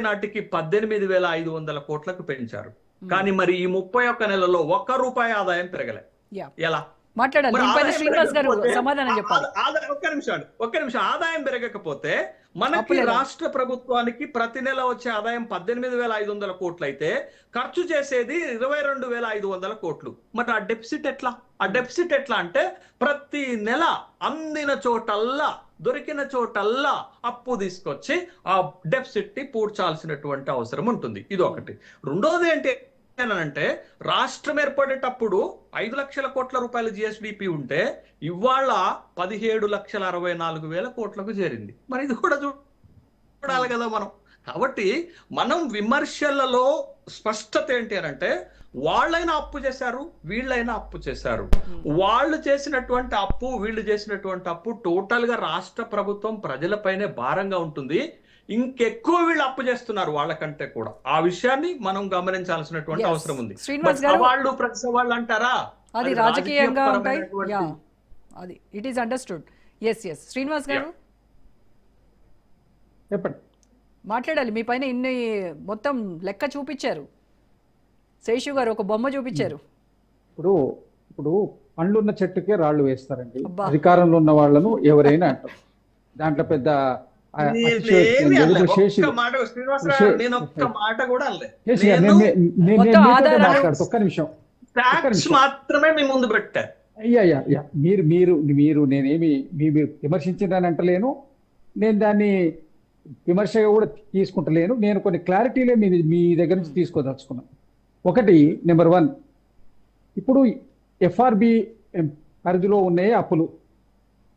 నాటికి 18,500 కోట్లకు పెంచారు. కానీ మరి ఈ 31 నెలలో ₹1 ఆదాయం పెరగలే. ఎలా మాట్లాడాలి మరి దీనిపైన ఆదాయం శ్రీనివాస్ గారు పెరగకపోతే సమాధానం చెప్పాలి. ఒక్క నిమిషం ఆదాయం పెరగకపోతే మనకి రాష్ట్ర ప్రభుత్వానికి ప్రతి నెల వచ్చే ఆదాయం 18,500 కోట్లు అయితే ఖర్చు చేసేది 22,500 కోట్లు. మరి ఆ డెఫిసిట్ ఎట్లా అంటే ప్రతి నెల అందిన చోటల్లా దొరికిన చోటల్లా అప్పు తీసుకొచ్చి ఆ డెఫిసిట్ ని పూడ్చాల్సినటువంటి అవసరం ఉంటుంది. ఇది ఒకటి. రెండోది ఏంటి అంటే రాష్ట్రం ఏర్పడేటప్పుడు 5 లక్షల కోట్ల రూపాయల జిఎస్డిపి ఉంటే ఇవాళ 17,64,000 కోట్లకు చేరింది. మరి ఇది కూడా చూడాలి కదా మనం. కాబట్టి మనం విమర్శలలో స్పష్టత ఏంటి అంటే వాళ్ళైనా అప్పు చేశారు, వీళ్ళైనా అప్పు చేశారు. వాళ్ళు చేసినటువంటి అప్పు, వీళ్ళు చేసినటువంటి అప్పు టోటల్ గా రాష్ట్ర ప్రభుత్వం ప్రజలపైనే భారంగా ఉంటుంది. ఇంకెక్కువ వీళ్ళు అప్పు చేస్తున్నారు వాళ్ళకంటే కూడా. ఆ విషయాన్ని మనం గమనించాల్సినటువంటి అవసరం ఉంది. వాళ్ళు ప్రతి సవాళ్ళు అంటారా, అది రాజకీయంగా ఉంటాయి. అది it is understood. Yes Srinivas garu చెప్పండి, మాట్లాడాలి. మీ పైన ఇన్ని మొత్తం లెక్క చూపించారు. శేషు గారు ఒక బొమ్మ చూపించారు. ఇప్పుడు పండ్లున్న చెట్టుకే రాళ్ళు వేస్తారండి. అధికారంలో ఉన్న వాళ్ళను ఎవరైనా అంటారు. దాంట్లో పెద్ద ఒక్క నిమిషం మాత్రమే మీ ముందు పెట్టా. అయ్యా మీరు నేనేమి మీరు విమర్శించిందని అంటలేను, నేను దాన్ని విమర్శగా కూడా తీసుకుంటలేను. నేను కొన్ని క్లారిటీలే మీ దగ్గర నుంచి తీసుకోదలుచుకున్నాను. ఒకటి, నెంబర్ 1, ఇప్పుడు ఎఫ్ఆర్బి పరిధిలో ఉన్నాయి అప్పులు.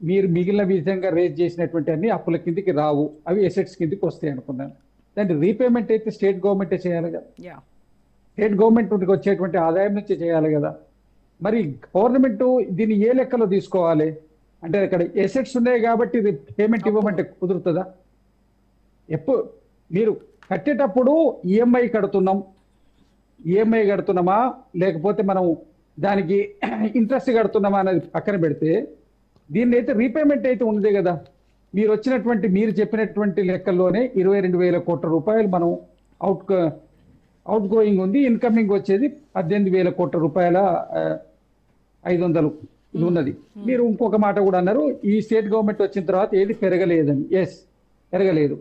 మీరు మిగిలిన విధంగా రేజ్ చేసినటువంటి అన్ని అప్పుల కిందికి రావు, అవి ఎసెట్స్ కిందికి వస్తాయి అనుకున్నాను. దాన్ని రీపేమెంట్ అయితే స్టేట్ గవర్నమెంటే చేయాలి కదా. స్టేట్ గవర్నమెంట్ వచ్చేటువంటి ఆదాయం నుంచి చేయాలి కదా. మరి గవర్నమెంట్ దీన్ని ఏ లెక్కలో తీసుకోవాలి అంటే అక్కడ ఎసెట్స్ ఉన్నాయి కాబట్టి పేమెంట్ ఇవ్వమంటే కుదురుతుందా? మీరు కట్టేటప్పుడు ఈఎంఐ కడుతున్నామా లేకపోతే మనం దానికి ఇంట్రెస్ట్ కడుతున్నామా అనేది పక్కన పెడితే దీన్ని అయితే రీపేమెంట్ అయితే ఉన్నదే కదా. మీరు చెప్పినటువంటి లెక్కల్లోనే 22,000 కోట్ల రూపాయలు మనం అవుట్ గోయింగ్ ఉంది, ఇన్కమింగ్ వచ్చేది 18,000 కోట్ల రూపాయల 500 ఇది ఉన్నది. మీరు ఇంకొక మాట కూడా అన్నారు, ఈ స్టేట్ గవర్నమెంట్ వచ్చిన తర్వాత ఏది పెరగలేదని. పెరగలేదు.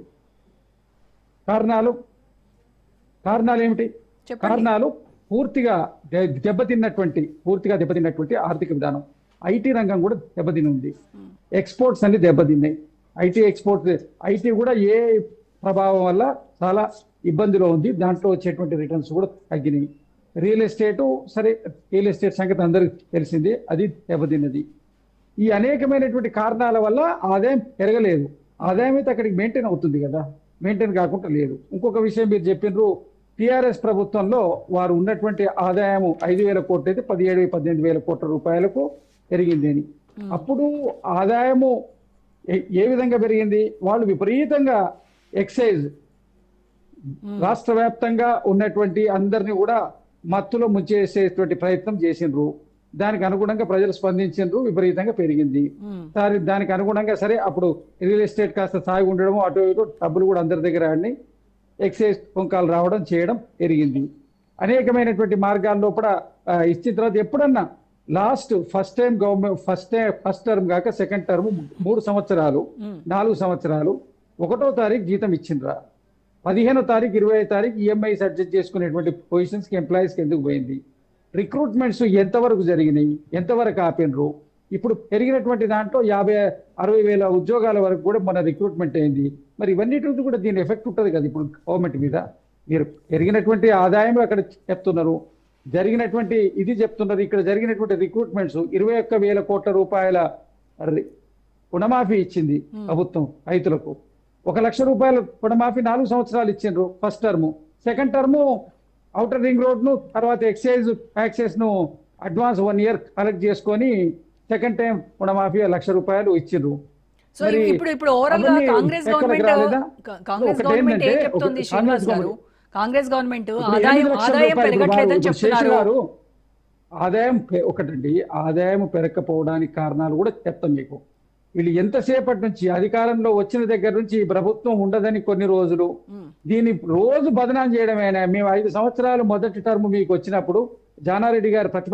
కారణాలు ఏమిటి? కారణాలు పూర్తిగా దెబ్బతిన్నటువంటి ఆర్థిక విధానం. ఐటీ రంగం కూడా దెబ్బతిని ఉంది. ఎక్స్పోర్ట్స్ అన్ని దెబ్బతిన్నాయి. ఐటీ కూడా ఏ ప్రభావం వల్ల చాలా ఇబ్బందిలో ఉంది. దాంట్లో వచ్చేటువంటి రిటర్న్స్ కూడా తగ్గినాయి. రియల్ ఎస్టేట్ సంగతి అందరికి తెలిసిందే, అది దెబ్బతిన్నది. ఈ అనేకమైనటువంటి కారణాల వల్ల ఆదాయం పెరగలేదు. ఆదాయం అయితే అక్కడికి మెయింటైన్ అవుతుంది కదా, మెయింటైన్ కాకుండా లేదు. ఇంకొక విషయం మీరు చెప్పినారు, టిఆర్ఎస్ ప్రభుత్వంలో వారు ఉన్నటువంటి ఆదాయం 5,000 కోట్లు అయితే 17,000-18,000 కోట్ల రూపాయలకు పెరిగింది అని. అప్పుడు ఆదాయము ఏ విధంగా పెరిగింది? వాళ్ళు విపరీతంగా ఎక్సైజ్ రాష్ట్ర వ్యాప్తంగా ఉన్నటువంటి అందరినీ కూడా మత్తులో ముంచేసేటువంటి ప్రయత్నం చేసిండ్రు. దానికి అనుగుణంగా ప్రజలు స్పందించిండ్రు, విపరీతంగా పెరిగింది. దానికి అనుగుణంగా సరే అప్పుడు రియల్ ఎస్టేట్ కాస్త సాగి ఉండడం, అటు ఇటు డబ్బులు కూడా అందరి దగ్గర ఆడిని ఎక్సైజ్ సుంకాలు రావడం చేయడం పెరిగింది. అనేకమైనటువంటి మార్గాల్లో కూడా ఇచ్చిన తర్వాత ఎప్పుడన్నా ఫస్ట్ టర్మ్ కాక సెకండ్ టర్మ్ 3 సంవత్సరాలు 4 సంవత్సరాలు 1వ తారీఖు జీతం ఇచ్చిండ్రా, 15వ తారీఖు 20వ తారీఖు ఈఎంఐస్ అడ్జస్ట్ చేసుకునేటువంటి పొజిషన్స్కి ఎంప్లాయీస్కి ఎందుకు పోయింది? రిక్రూట్మెంట్స్ ఎంతవరకు జరిగినాయి, ఎంతవరకు ఆపినరు? ఇప్పుడు పెరిగినటువంటి దాంట్లో 50-60 వేల ఉద్యోగాల వరకు కూడా మన రిక్రూట్మెంట్ అయింది. మరి ఇవన్నిటి కూడా దీని ఎఫెక్ట్ ఉంటుంది కదా ఇప్పుడు గవర్నమెంట్ మీద. మీరు పెరిగినటువంటి ఆదాయం అక్కడ చెప్తున్నారు, జరిగినటువంటి ఇది చెప్తున్నారు. ఇక్కడ జరిగినటువంటి రిక్రూట్మెంట్స్ 21,000 కోట్ల రూపాయల రుణమాఫీ ఇచ్చింది ప్రభుత్వం రైతులకు. 1 లక్ష రూపాయల రుణమాఫీ 4 సంవత్సరాలు ఇచ్చిండ్రు first term. Second term outer ring road ను తర్వాత ఎక్సైజ్ ట్యాక్సెస్ ను అడ్వాన్స్ 1 ఇయర్ కలెక్ట్ చేసుకొని సెకండ్ టైం రుణమాఫీ 1 లక్ష రూపాయలు ఇచ్చిండ్రు. సో ఇప్పుడు ఓవరాల్ గా కాంగ్రెస్ గవర్నమెంట్ ఏం చెప్తుంది శ్రీనివాస్ గారు? కాంగ్రెస్ గవర్నమెంట్ ఆదాయం పెరగట్లేదని చెప్తున్నారు. ఆదాయం ఒకటండి, ఆదాయం పెరగకపోవడానికి కారణాలు కూడా చెప్తాం మీకు. వీళ్ళు ఎంతసేపటి నుంచి అధికారంలో వచ్చిన దగ్గర నుంచి ఈ ప్రభుత్వం ఉండదని కొన్ని రోజులు దీన్ని రోజు బదనాం చేయడమేనా. మేము 5 సంవత్సరాలు మొదటి టర్మ్ మీకు వచ్చినప్పుడు జానారెడ్డి గారు ప్రతిపక్ష